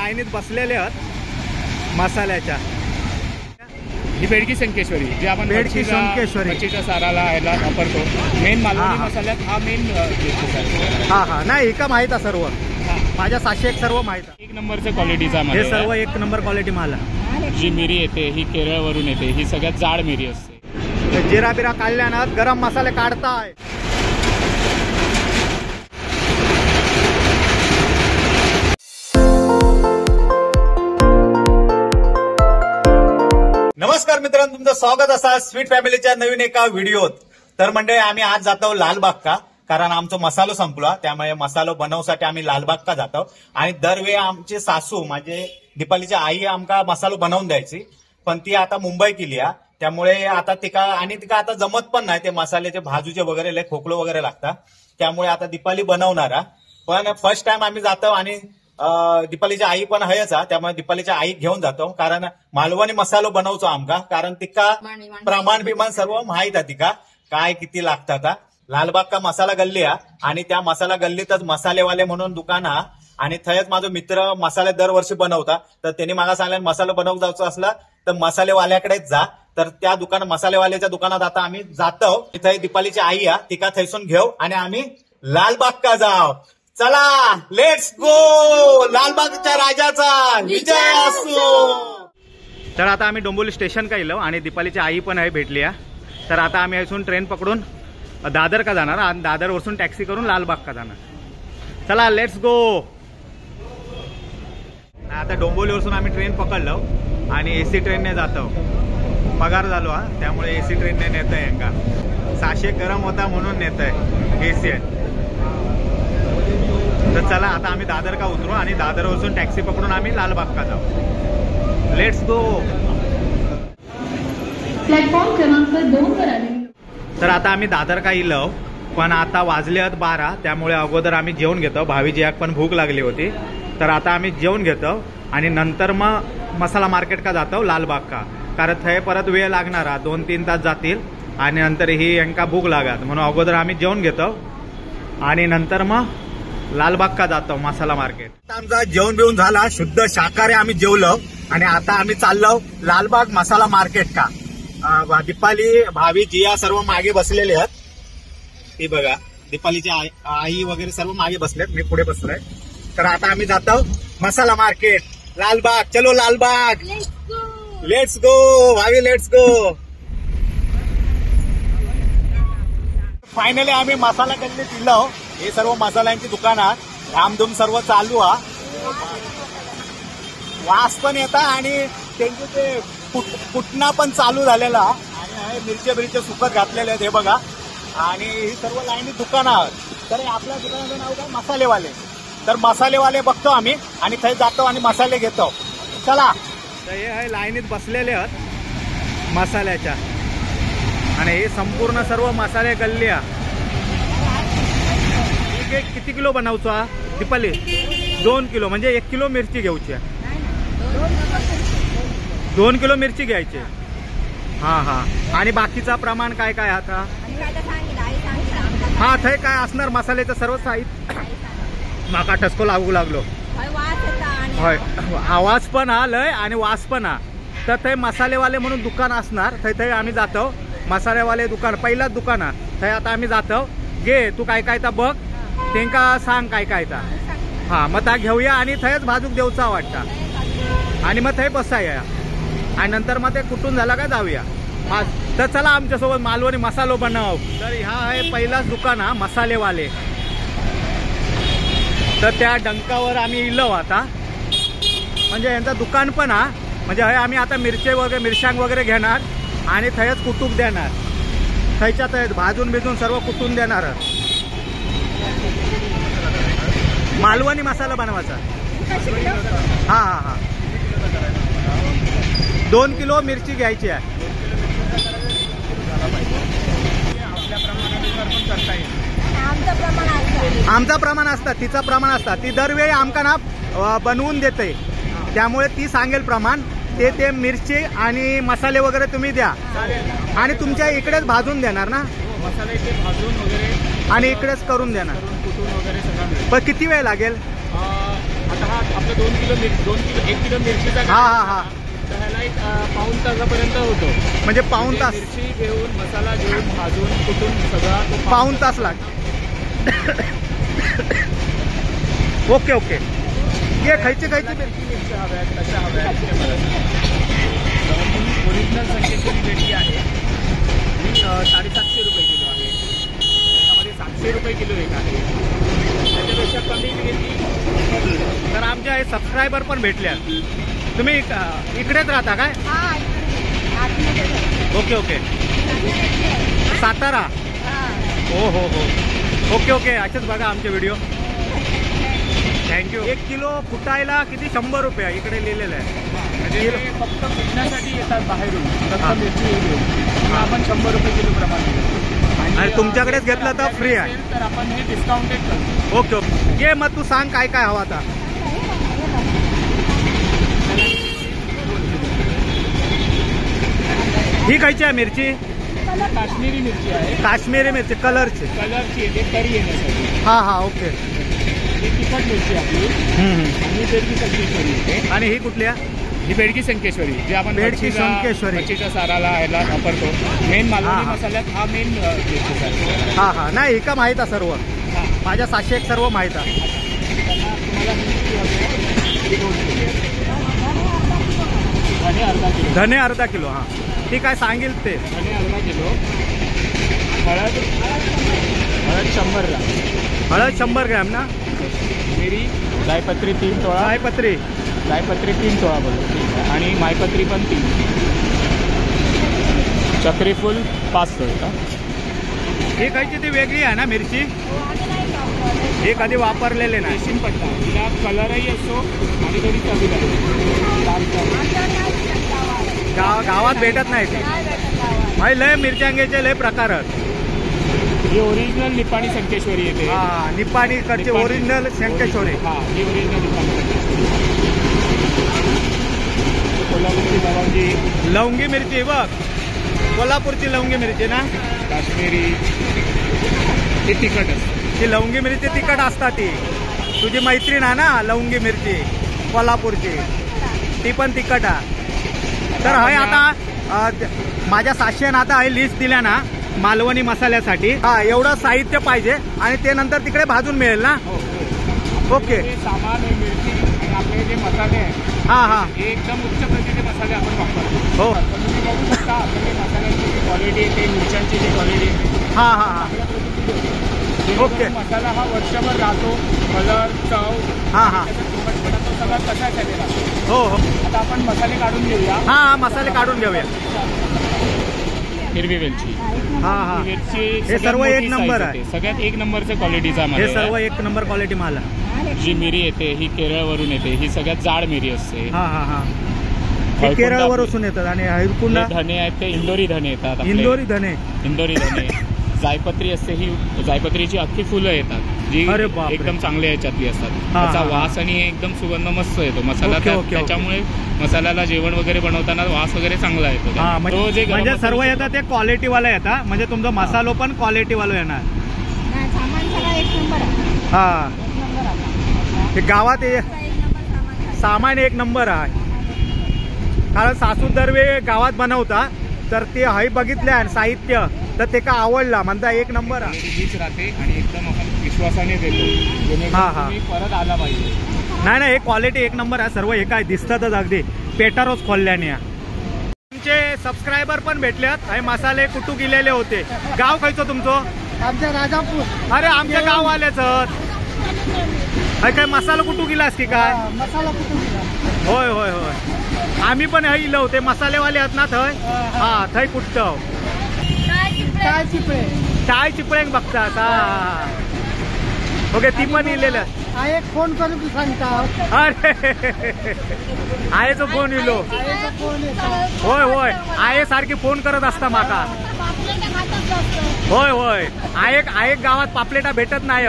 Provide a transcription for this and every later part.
लाईनीत बसलेले आहेत मसाल्याच्या। ही बेडकी संकेश्वरी जी आपण बेडकी संकेश्वरी मच्छीच्या साराला ह्याला वापरतो। मेन मालवणी मसाल्यात हा मेन हा हा नाही हे का माहित आहे सर्व माझ्या 701 सर्व माहित आहे। एक नंबरचं क्वालिटीचा माल हे सर्व एक नंबर क्वालिटी माल आहे। जी मिरी येते ही केरळवरून येते, ही सगळ्यात जाड मिरी असते। जिरा बिरा काढल्यानं गरम मसाले काढताय। नमस्कार मित्रांनो, तुमचं स्वागत असा स्वीट फॅमिलीच्या नवीन एका व्हिडिओत। तर म्हणजे आम्ही आज जातो लालबाग का, कारण आमचं मसालो संपला, त्यामुळे मसालो बनवण्यासाठी आम्ही लालबाग का जातो। आणि दरवेळी आमची सासू म्हणजे दीपालीची आई आमका मसालो बनवून द्यायची, पण ती आता मुंबई गेली आहे, त्यामुळे आता तिका आता जमत पण नाही ते मसाल्याचे भाजूचे वगैरे लय खोकलो वगैरे लागतात, त्यामुळे आता दीपाली बनवणारा। पण फर्स्ट टाइम आम्ही जातो आणि दीपालीची आई पण हयच, त्यामुळे दीपालीच्या आई घेऊन जातो, कारण मालवणी मसालो बनवतो आमका, कारण तिका प्रमाण बिमान सर्व माहित आहे तिका काय किती लागतात। लालबाग का मसाला गल्ली आहे आणि त्या मसाला गल्लीतच मसालेवाले म्हणून दुकान आहे आणि थयच माझा मित्र मसाले दरवर्षी बनवता, तर त्यांनी मला सांगितलं मसाला बनवून जायचं असलं तर मसालेवाल्याकडेच जा। तर त्या मसालेवाल्याच्या दुकानात आता आम्ही जातो, तिथे दीपालीची आई आहे, तिका थैसून घेऊ आणि आम्ही लालबाग का जाऊ। चला लेट्स गो, लालबागच्या राजाचा विजय असो। तर आता आम्ही डोंबिवली स्टेशन का येलो आणि दीपालीची आई पण आहे भेटली आहे। तर आता आम्ही इथून ट्रेन पकडून दादर का जाणार आणि दादर वरून टॅक्सी करून लालबाग का जाणार। चला लेट्स गो। आता डोंबिवलीवरून आम्ही ट्रेन पकडलो आणि एसी ट्रेनने जातो, पगार झालो हा, त्यामुळे एसी ट्रेनने नेत आहे यांका, 600 गरम होता म्हणून नेत आहे एसी आहे। तर चला आता आम्ही दादर का उतरू आणि दादरवरून टॅक्सी पकडून आम्ही लालबाग का जाऊ। Let's go. प्लॅटफॉर्म क्रमांक 2 वर आले। तर आता आम्ही दादर का येलो, पण आता वाजले आहेत 12, त्यामुळे अगोदर आम्ही जेवण घेतो, भावीजी याक पण भूक लागली होती, तर आता आम्ही जेवण घेतो आणि नंतर मग मसाला मार्केट का जातो लालबाग का, कारण थंय परत वेळ लागणार, 2-3 तास जातील आणि नंतर ही यांका भूक लागत, म्हणून अगोदर आम्ही जेवण घेतो आणि नंतर मग लालबाग का जातो मसाला मार्केट। आमचा जेवण बिवून झाला, शुद्ध शाकाहारी आम्ही जेवलो आणि आता आम्ही चाललो लालबाग मसाला मार्केट का। दीपाली भावी जिया सर्व मागे बसलेले आहेत, ती बघा दीपालीची आई वगैरे सर्व मागे बसलेत, मी पुढे बसलोय। तर आता आम्ही जातो मसाला मार्केट लालबाग। चलो लालबाग, लेट्स गो भावी, लेट्स गो। फायनली आम्ही मसाला गल्लीत दिलो, हे सर्व मसाल्यांची दुकानात धामधूम सर्व चालू आहे, वास पण येता आणि त्यांचे ते कुटणा पण चालू झालेला आणि मिरच्या सुकत घातलेले आहेत, हे बघा। आणि ही सर्व लाईनी दुकानं आहेत, तर आपल्या दुकानाचं नाव काय मसालेवाले। तर मसालेवाले बघतो आम्ही आणि तिथे जातो आणि मसाले घेतो, चला। तर हे लाईनीत बसलेले आहेत मसाल्याच्या आणि हे संपूर्ण सर्व मसाले गल्ली आहे। किती किलो बनवतो हा दीपाली? 2 किलो, म्हणजे 1 किलो मिरची घ्यायची आहे, 2 किलो मिरची घ्यायची। हा हा, आणि बाकीचा प्रमाण काय काय आता? हा थंय काय असणार मसाल्याचं सर्व साहित्य, माका ठसको लागू लागलो, होय आवाज पण आलंय आणि वास पण आ। तर ते मसालेवाले म्हणून दुकान असणार, थंय आम्ही जातो, मसालेवाले दुकान पहिलाच दुकान आहे, थंय आता आम्ही जातो। घे तू काय काय तर बघ, त्यांका सांग काय काय तर, हा मग त्या घेऊया आणि थंयच भाजूक देऊचा वाटतं आणि मग थंय बसाया आणि नंतर मग ते कुठून झाला काय जाऊया। हा तर चला आमच्यासोबत मालवणी मसालो बनव। तर ह्या आहे पहिलाच दुकान हा मसालेवाले। तर त्या डंकावर आम्ही इलो आता, म्हणजे यांचं दुकान पण हा, म्हणजे हे आम्ही आता मिरशांग वगैरे घेणार आणि थंयच कुटूक देणार, थंयच्या थंयच भाजून बिजून सर्व कुटून देणार, मालवणी मसाला बनवायचा। हा हा हा, 2 किलो मिरची घ्यायची आहे, आमचा प्रमाण असतं, तिचं प्रमाण असतं, ती दरवेळी आमका ना बनवून देते, त्यामुळे ती सांगेल प्रमाण, ते मिरची आणि मसाले वगैरे तुम्ही द्या आणि तुमच्या इकडेच भाजून देणार ना, मसाले भाजून वगैरे आणि इकडेच करून देणार, पण किती वेळ लागेल? आता हा आपलं 1 किलो मिरचीचा हा हा हा तर ह्याला एक पाऊण तासापर्यंत होतो. म्हणजे पाऊण तास मिरची घेऊन मसाला घेऊन भाजून कुटून सगळा तो पाऊण तास लाग ओके ओके ये खायचे मिरची हव्यात कशा हव्यात ओरिजिनल संकेश्वरी भेटली आहे. 750 रुपये किलो आहे. त्याच्यामध्ये 700 रुपये किलो एक आहे. त्याच्यापेक्षा कमी घेतली तर आमचे हे सबस्क्रायबर पण भेटले. तुम्ही इकडेच राहता काय? Okay okay Satara. हो हो हो ओके ओके असेच बघा आमचे व्हिडिओ. थँक्यू. 1 किलो फुटायला किती 100 रुपये इकडे लिहिलेलं आहे. म्हणजे फक्त फुटण्यासाठी येतात बाहेरून फक्त मिरची घेऊन आपण 100 रुपये किलो प्रमाणे आणि तुमच्याकडेच घेतलं तर फ्री आहे तर आपण हे डिस्काउंटेड करतो. ओके ओके ये मग तू सांग काय काय हवं आता. ही खायची आहे मिरची? काश्मीरी मिरची आहे. काश्मीरी मिरची कलरची येते करी येण्यासाठी. हा हा ओके. ही तिखट मिरची आपली आणि बेडकी संकेश्वरी येते. आणि ही कुठल्या? ही बेडकी संकेश्वरी जे आपण बेडकी संकेश्वरी मच्छीच्या साराला ह्याला वापरतो. मेन मालवणी मसाल्यात हा मेन मिरची आहे. हा हा नाही ही का माहीत आहे सर्व. माझ्या साशी एक सर्व माहीत आहे. धने अर्धा किलो. हा ती काय सांगेल ते. धने अर्धा किलो. हळद 100 ग्रॅम. हळद 100 ग्रॅम ना. मिरी जायपत्री 3 तोळा. जायपत्री 3 तोळा बोलतो आणि मायपत्री पण 3. चक्रीफूल 5 तोळा. ही खायची ती वेगळी आहे ना मिरची. हे कधी वापरलेले नाही. रेशीम पट्टा तिला कलरही असतो आणि थोडी चवीला गावात भेटत नाही ती. भाई लय मिरच्यांगेचे लय प्रकार आहेत. ही ओरिजिनल निपाणी संकेश्वरी येते. हा निपाणी कडची ओरिजिनल संकेश्वरी. हा ही ओरिजिनल निपाणी संकेश्वरी. कोल्हापूरची लवंगी मिरची बघ. कोल्हापूरची लवंगी मिरची ना. काश्मीरी ही तिखट असते. ती लवंगी मिरची तिखट असतात. ती तुझी मैत्रीण आहे ना लवंगी मिरची कोल्हापूरची ती पण तिखट आहे. तर हय आता माझ्या साश्यानं आता हे लिस्ट दिल्या ना मालवणी मसाल्यासाठी. हा एवढं साहित्य पाहिजे आणि ते नंतर तिकडे भाजून मिळेल ना. ओके सामान आहे मिरची आणि आपले जे मसाले आहेत हा हा हे एकदम उच्च प्रतीचे मसाले आपण वापरतो. हो तुम्ही बघू शकता आपल्याकडे मसाल्यांची जी क्वालिटी येते मिरच्यांची जी क्वालिटी येते हा हा ओके. मसाला हा वर्षभर राहतो. कलर चव हा हा तो सगळा कसा राहतो. हो हो आता आपण मसाले काढून घेऊया. हा मसाले काढून घेऊया. हिरवी वेलची हा हा मिरची हे सर्व एक नंबर आहे. सगळ्यात 1 नंबरच्या क्वालिटीचा माल. हे सर्व 1 नंबर क्वालिटी माल आहे. जी मिरी येते ही केरळवरून येते. ही सगळ्यात जाड मिरी असते. हा हा हा केरळवरून येतात. आणि हळकुंड धने आहेत ते इंदोरी धने येतात. इंदोरी धने जायपत्री असते. ही जायपत्रीची अख्खी फुलं येतात जी एकदम चांगल्या याच्यातली असतात. त्याचा वास आणि एकदम सुगंध मस्त येतो मसाला. त्याच्यामुळे मसाल्याला जेवण वगैरे बनवताना वास वगैरे चांगला येतो. म्हणजे सर्व येतात ते क्वालिटीवाला येतात. म्हणजे तुमचा मसालो पण क्वालिटीवाला येणार. हा ते गावात सामान 1 नंबर आहे. कारण सासू दरवे गावात बनवता तर ते हई बघितले आणि साहित्य तर ते का आवडला म्हणता 1 नंबर आहे. हीच राहते आणि एकदम आपण विश्वासाने देतो. हा हा परत आला पाहिजे. नाही हे क्वालिटी 1 नंबर आहे. सर्व हे काय दिसतातच अगदी पेटारोच खोलल्याने. तुमचे सबस्क्रायबर पण भेटलेत. हे मसाले कुठू गेलेले होते. गाव खायचं तुमचं? आमच्या राजापूर. अरे आमच्या गाववालेच काय मसाला कुठू गेलास की काय? मसाला कुठून गेला? होय होय होय आम्ही पण हे इलो होते मसालेवाले आहेत ना थय. हा थय कुठं टाय चिपळे बघतात. हा ओके ती पण इलेलं. एक फोन करून सांगता. अरे आयेचो फोन इलो. होय होय आये सारखी फोन करत असता माका. होय होय आयेक गावात पापलेटा भेटत नाही.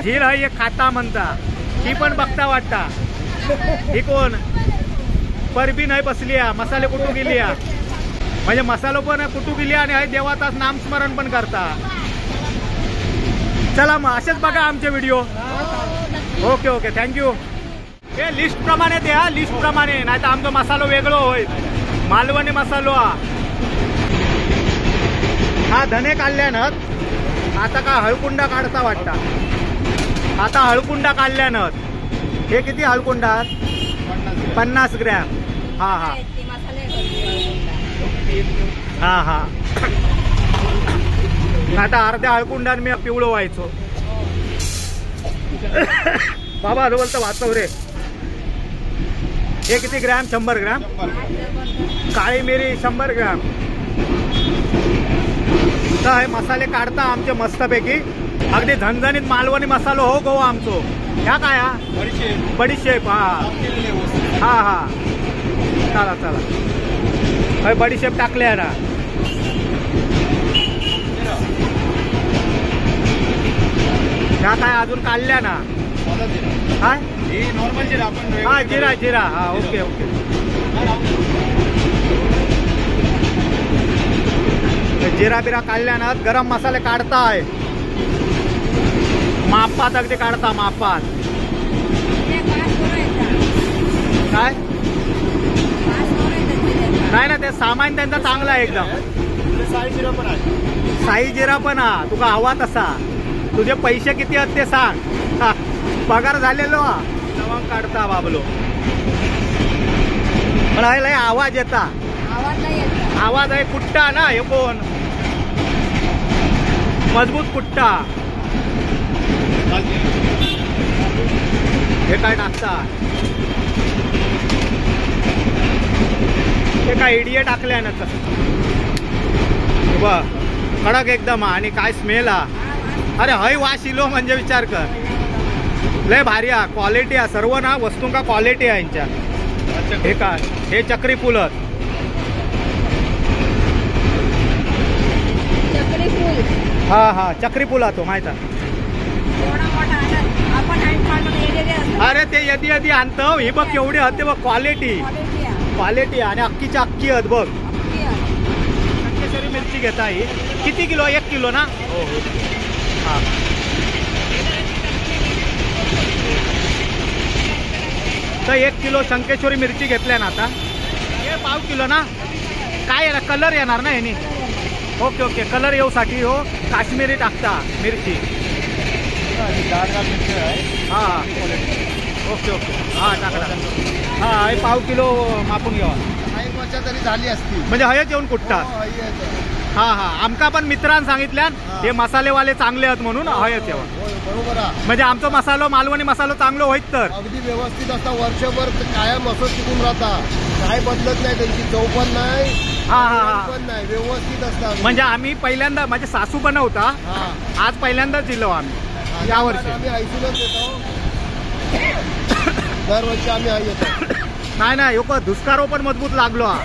झील हय एक खाता म्हणता ती पण बघता वाटता. ही कोण परबी नाही बसली. मसाले कुठू गेली. म्हणजे मसालो पण कुठू गेली आणि देवाचाच नामस्मरण पण करता. चला मग असेच बघा आमचे व्हिडिओ. Okay okay thank you. हे लिस्ट प्रमाणे द्या, लिस्ट प्रमाणे, नाही तर आमचा मसालो वेगळो होईल. मालवणी मसालो हा धने काढल्यानं आता का हळकुंडा काढता वाटता. आता हळकुंडा काढल्यानं हे किती हळकुंडा? 50 ग्रॅम. हा हा हा हा. आता अर्ध्या हळकुंडान मी पिवळं व्हायचो. बाबा बोलतो वाचव रे. हे किती ग्रॅम? 100 ग्रॅम. काळी मिरी 100 ग्रॅम. तर हे मसाले काढता आमचे मस्तपैकी. अगदी झणझणीत मालवणी मसालो हो गो आमचो. ह्या काय? बडीशेप. हा हा हा. चला चला बडीशेप टाकले ना. ह्या काय अजून काढल्या ना? काय नॉर्मल जिरा? हा जिरा जिरा. हा ओके ओके. जिरा बिरा काढल्यानं गरम मसाले काढताय. मापात अगदी काढता मापात. काय नाही ना, ते सामान त्यांचा चांगला आहे एकदम. साई जिरा पण हा तुका हवा तसा. तुझे पैसे किती आहेत ते सांग. पगार झालेलो लवंग काढता बाबलो. पण लय आवाज येता. आवाज आहे कुट्टा ना. हे कोण मजबूत कुट्टा. हे काय टाकता? हे काय इडिये टाकल्या ना कडक एकदम. आणि काय स्मेल हा. अरे हय वास इलो म्हणजे विचार कर. लय भारी हा. क्वालिटी हा सर्व ना वस्तू का क्वालिटी आहे यांच्या. हे काय? हे चक्री फुलत. हा हा चक्री फुला तो माहित आहे. अरे ते यदी यदी आणतो. ही बघ एवढी होते बघ. Quality quality. आणि अख्खीच्या अख्खी आहेत बघ. शंकेश्वरी मिरची घेता. ही किती किलो? 1 किलो ना? हो हो. हा तर 1 किलो शंकेश्वरी मिरची घेतल्या ना. आता हे पाव किलो ना. काय येणार? कलर येणार ना ह्यानी. Okay okay. कलर येऊसाठी हो काश्मीरी टाकता मिरची. हा हा ओके ओके. हा टाकला. हा हे पाव किलो मापून घ्यावा. 1 वर्ष तरी झाली असती म्हणजे हयच येऊन कुठतात. हा हा. आमका पण मित्रांनी सांगितल्या हे मसालेवाले चांगले आहेत म्हणून हयच येवा. बरोबर. म्हणजे आमचा मसालो मालवणी मसालो चांगलो होईत तर अगदी व्यवस्थित असता. वर्षभर कायम असं टिकून राहता. काय बदलत नाही. त्यांची चव पण नाही. हा हा हा. पण नाही. व्यवस्थित असतात. म्हणजे आम्ही पहिल्यांदा माझे सासू बनवता. आज पहिल्यांदाच दिलो आम्ही. यावर्षी आम्ही ऐसूनच येतो. दरवर्षी आम्ही येतो. नाही नाही ह्यो दुष्कारो पण मजबूत लागलो हा.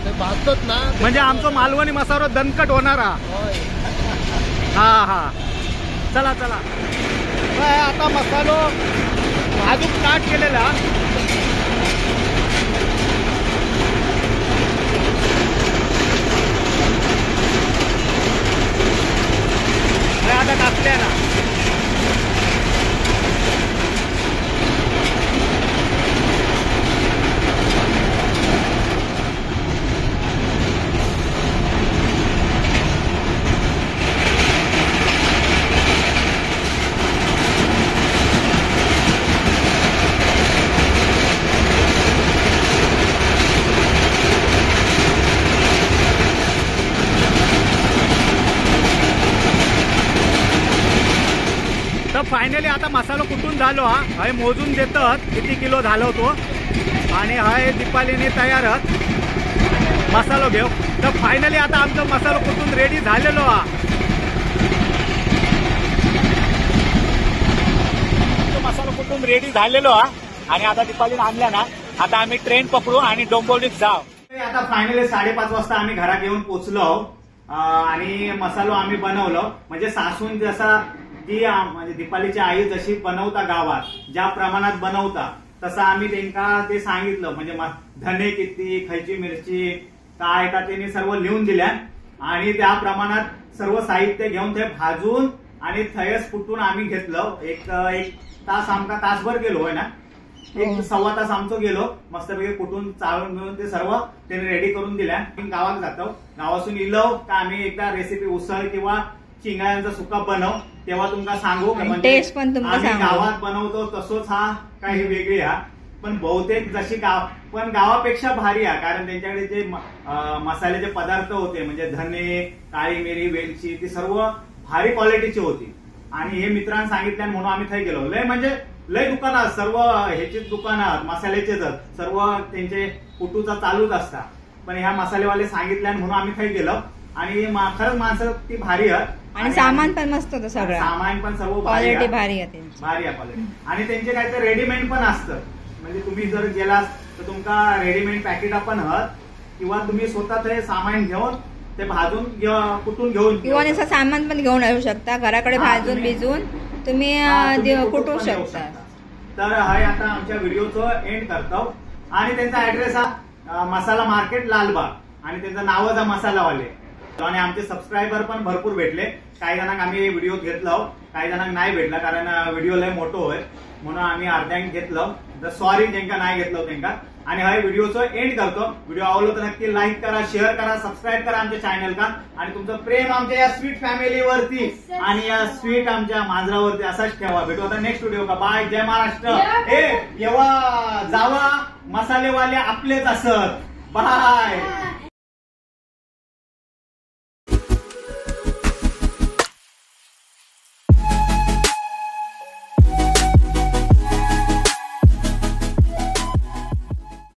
ते भाजतात ना. म्हणजे आमचा मालवणी मसालो दणकट होणार हा. हा हा. चला चला. आता मसालो अजून स्टार्ट केलेला. आता टाकल्या ना. फायनली आता मसाला कुठून झालो हा. हे मोजून देतात किती किलो झालो तो. आणि हा दीपालीने तयारच मसाला घेऊ. तर फायनली आता आमचा मसाला कुठून रेडी झालेलो हा. मसाला कुठून रेडी झालेलो हा. आणि आता दीपालीने आणल्या ना. आता आम्ही ट्रेन पकडू आणि डोंबिवलीत जाऊ. आता फायनली 5:30 वाजता आम्ही घरात येऊन पोचलो. आणि मसालो आम्ही बनवलो. म्हणजे सासून जसा ती म्हणजे दीपालीची आई जशी बनवता गावात ज्या प्रमाणात बनवता तसं आम्ही त्यांना ते सांगितलं. म्हणजे धने किती, खायची मिरची काय का त्यांनी सर्व लिहून दिल्या. आणि त्या प्रमाणात सर्व साहित्य घेऊन ते भाजून आणि थयस कुटून आम्ही घेतलं. एक तास आमका तासभर गेलो होय ना. एक 1.25 तास आमचं गेलो मस्तपैकी कुठून चाळून मिळून ते सर्व त्यांनी रेडी करून दिल्या. गावात जातो, गावातून इलो का आम्ही एकदा रेसिपी उसळ किंवा चिंगाळ्यांचा सुका बनव तेव्हा तुमका सांगू. टेस्ट पण आम्ही गावात बनवतो तसोच हा काही वेगळी हा, पण बहुतेक जशी पण गावापेक्षा भारी आहे. कारण त्यांच्याकडे जे मसाल्याचे पदार्थ होते म्हणजे धने, काळी मिरी, वेलची ती सर्व भारी क्वालिटीची होती. आणि हे मित्रांनी सांगितलं म्हणून आम्ही थंय गेलो. लय म्हणजे लय दुकानात सर्व ह्याचीच दुकानात मसाल्याचेच सर्व त्यांचे कुटूचा चालूच असतात. पण ह्या मसालेवाले सांगितल्या म्हणून आम्ही थंय गेलो. आणि खरंच माणसं ती भारी आहेत आणि सामान पण मस्त होतं सगळं. सामान पण सर्व क्वालिटी भारी आहे भारी आहे क्वालिटी. आणि त्यांचे काय तर रेडीमेड पण असतं. म्हणजे तुम्ही जर गेलात तर तुमका रेडीमेड पॅकेट पण हत किंवा तुम्ही स्वतः ते सामान घेऊन ते भाजून कुठून घेऊन किंवा असं सामान पण घेऊन येऊ शकता. घराकडे भाजून भिजून तुम्ही कुटू शकता. तर हाय आता आमच्या व्हिडिओचं एंड करतो. आणि त्यांचा ऍड्रेस हा मसाला मार्केट लालबाग आणि त्यांचं नावच आहे मसालावाले. आणि आमचे सबस्क्रायबर पण भरपूर भेटले. काही जणांना आम्ही व्हिडिओ घेतलो, काही जणांना नाही भेटला कारण व्हिडिओ लय मोठं होय म्हणून आम्ही अर्ध्यांक घेतलं. तर सॉरी ज्यांका नाही घेतलं त्यांना. आणि हा व्हिडिओचं एंड करतो. व्हिडिओ आवडलो तर नक्की लाईक करा, शेअर करा, सबस्क्राईब करा आमच्या चॅनल का. आणि तुमचं प्रेम आमच्या या स्वीट फॅमिलीवरती आणि या स्वीट आमच्या मांजरावरती असाच ठेवा. भेटू आता नेक्स्ट व्हिडिओ का. बाय, जय महाराष्ट्र. येवा जावा मसालेवाले आपलेच असत. बाय.